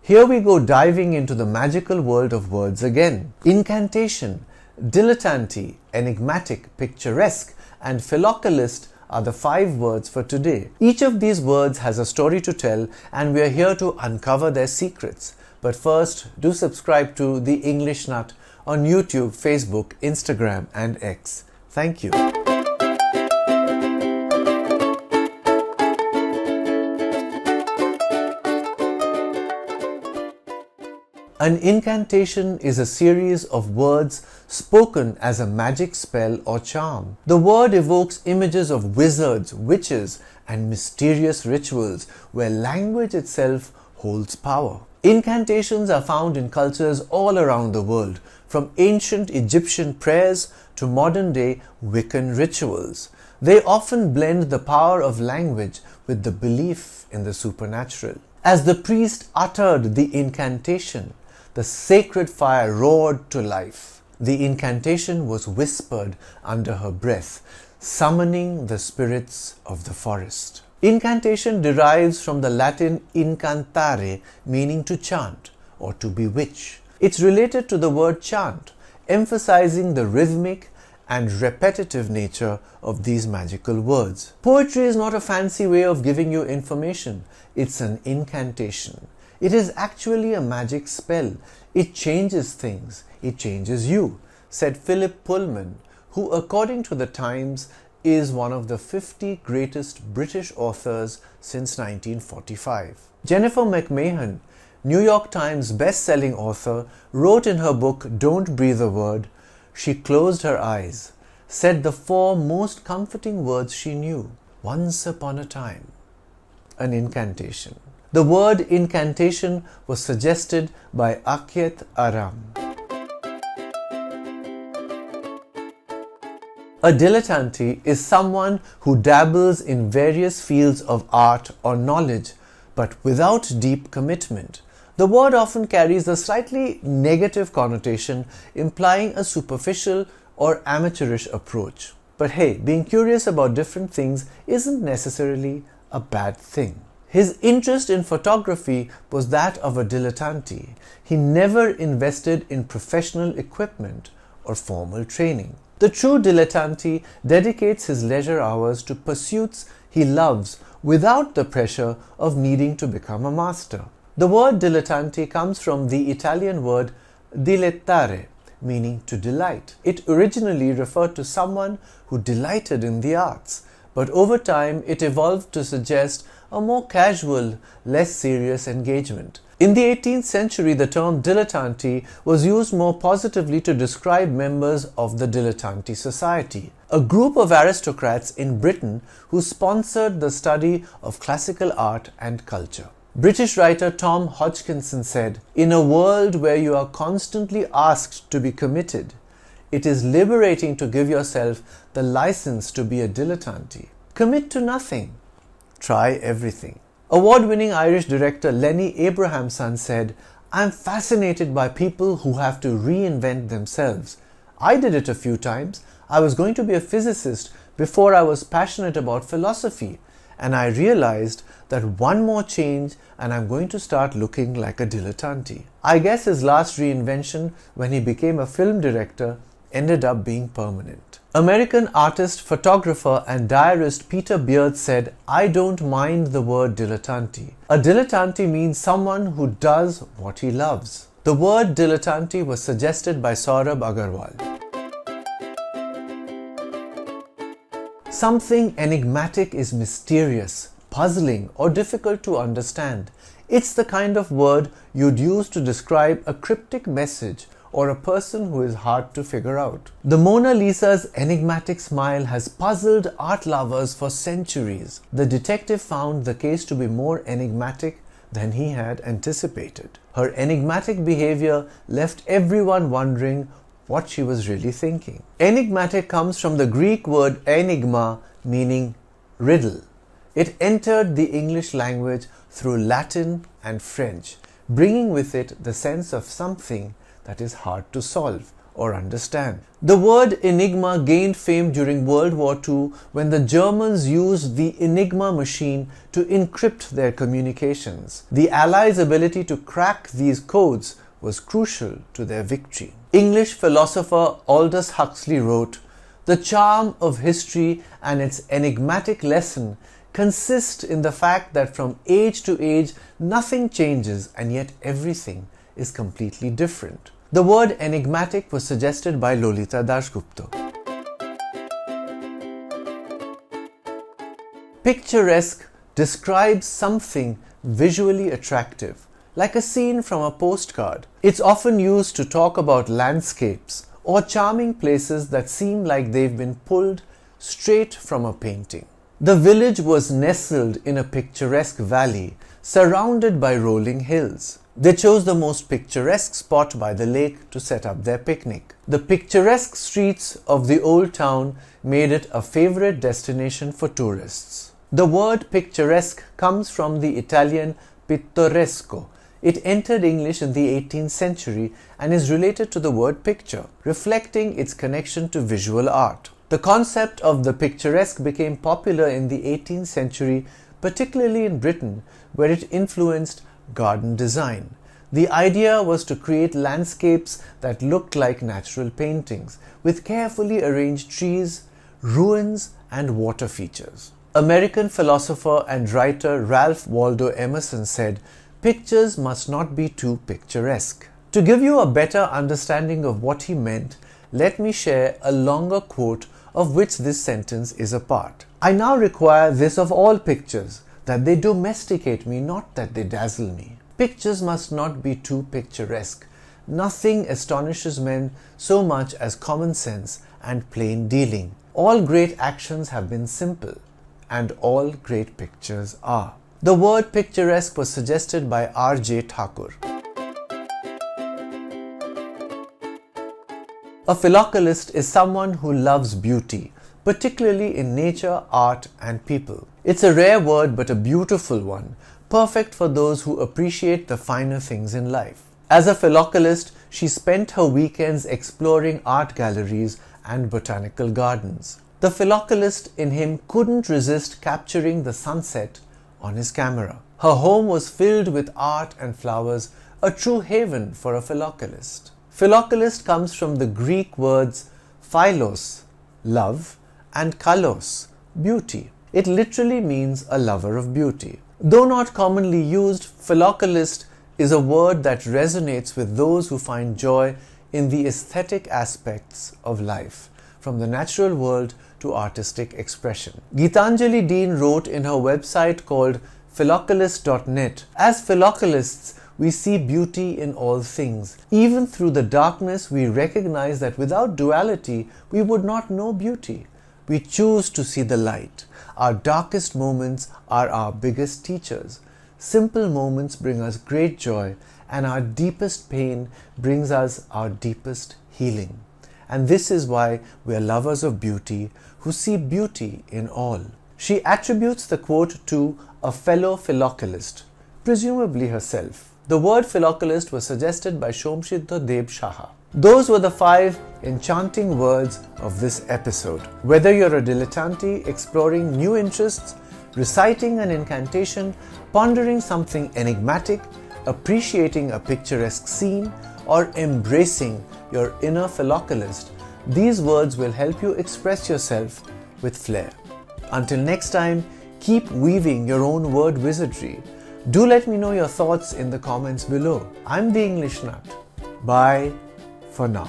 Here we go diving into the magical world of words again. Incantation, dilettante, enigmatic, picturesque, and philocalist are the 5 words for today. Each of these words has a story to tell, and we are here to uncover their secrets. But first, do subscribe to The English Nut on YouTube, Facebook, Instagram, and X. Thank you. An incantation is a series of words spoken as a magic spell or charm. The word evokes images of wizards, witches, and mysterious rituals where language itself holds power. Incantations are found in cultures all around the world, from ancient Egyptian prayers to modern-day Wiccan rituals. They often blend the power of language with the belief in the supernatural. As the priest uttered the incantation, the sacred fire roared to life. The incantation was whispered under her breath, summoning the spirits of the forest. Incantation derives from the Latin incantare, meaning to chant or to bewitch. It's related to the word chant, emphasizing the rhythmic and repetitive nature of these magical words. Poetry is not a fancy way of giving you information. It's an incantation. It is actually a magic spell. It changes things. It changes you, said Philip Pullman, who, according to the Times, is one of the 50 greatest British authors since 1945. Jennifer McMahon, New York Times best-selling author, wrote in her book Don't Breathe a Word, she closed her eyes, said the 4 most comforting words she knew. Once upon a time. An incantation. The word incantation was suggested by Akyet Aram. A dilettante is someone who dabbles in various fields of art or knowledge, but without deep commitment. The word often carries a slightly negative connotation, implying a superficial or amateurish approach. But hey, being curious about different things isn't necessarily a bad thing. His interest in photography was that of a dilettante. He never invested in professional equipment or formal training. The true dilettante dedicates his leisure hours to pursuits he loves without the pressure of needing to become a master. The word dilettante comes from the Italian word dilettare, meaning to delight. It originally referred to someone who delighted in the arts, but over time it evolved to suggest a more casual, less serious engagement. In the 18th century, the term dilettante was used more positively to describe members of the dilettante society, a group of aristocrats in Britain who sponsored the study of classical art and culture. British writer Tom Hodgkinson said, "In a world where you are constantly asked to be committed, it is liberating to give yourself the license to be a dilettante. Commit to nothing. Try everything." Award-winning Irish director Lenny Abrahamson said, "I'm fascinated by people who have to reinvent themselves. I did it a few times. I was going to be a physicist before I was passionate about philosophy, and I realized that one more change and I'm going to start looking like a dilettante." I guess his last reinvention, when he became a film director, ended up being permanent. American artist, photographer and diarist Peter Beard said, "I don't mind the word dilettante. A dilettante means someone who does what he loves." The word dilettante was suggested by Saurabh Agarwal. Something enigmatic is mysterious, puzzling, or difficult to understand. It's the kind of word you'd use to describe a cryptic message or a person who is hard to figure out. The Mona Lisa's enigmatic smile has puzzled art lovers for centuries. The detective found the case to be more enigmatic than he had anticipated. Her enigmatic behavior left everyone wondering what she was really thinking. Enigmatic comes from the Greek word enigma, meaning riddle. It entered the English language through Latin and French, bringing with it the sense of something that is hard to solve or understand. The word enigma gained fame during World War II when the Germans used the Enigma machine to encrypt their communications. The Allies' ability to crack these codes was crucial to their victory. English philosopher Aldous Huxley wrote, "The charm of history and its enigmatic lesson consist in the fact that from age to age nothing changes and yet everything is completely different." The word enigmatic was suggested by Lolita Dasgupta. Picturesque describes something visually attractive, like a scene from a postcard. It's often used to talk about landscapes or charming places that seem like they've been pulled straight from a painting. The village was nestled in a picturesque valley, surrounded by rolling hills. They chose the most picturesque spot by the lake to set up their picnic. The picturesque streets of the old town made it a favorite destination for tourists. The word picturesque comes from the Italian pittoresco. It entered English in the 18th century and is related to the word picture, reflecting its connection to visual art. The concept of the picturesque became popular in the 18th century, particularly in Britain, where it influenced garden design. The idea was to create landscapes that looked like natural paintings, with carefully arranged trees, ruins, and water features. American philosopher and writer Ralph Waldo Emerson said, "Pictures must not be too picturesque." To give you a better understanding of what he meant, let me share a longer quote of which this sentence is a part. "I now require this of all pictures, that they domesticate me, not that they dazzle me. Pictures must not be too picturesque. Nothing astonishes men so much as common sense and plain dealing. All great actions have been simple, and all great pictures are." The word picturesque was suggested by R.J. Thakur. A philocalist is someone who loves beauty, particularly in nature, art, and people. It's a rare word but a beautiful one, perfect for those who appreciate the finer things in life. As a philocalist, she spent her weekends exploring art galleries and botanical gardens. The philocalist in him couldn't resist capturing the sunset on his camera. Her home was filled with art and flowers, a true haven for a philocalist. Philocalist comes from the Greek words philos, love, and kalos, beauty. It literally means a lover of beauty. Though not commonly used, philocalist is a word that resonates with those who find joy in the aesthetic aspects of life, from the natural world to artistic expression. Geetanjali Dean wrote in her website called philocalist.net, "As philocalists, we see beauty in all things. Even through the darkness, we recognize that without duality, we would not know beauty. We choose to see the light. Our darkest moments are our biggest teachers. Simple moments bring us great joy, and our deepest pain brings us our deepest healing. And this is why we are lovers of beauty, who see beauty in all." She attributes the quote to a fellow philocalist, presumably herself. The word philocalist was suggested by Somshidha Deb Shaha. Those were the 5 enchanting words of this episode. Whether you're a dilettante exploring new interests, reciting an incantation, pondering something enigmatic, appreciating a picturesque scene, or embracing your inner philocalist, these words will help you express yourself with flair. Until next time, keep weaving your own word wizardry. Do let me know your thoughts in the comments below. I'm the English Nut. Bye for now.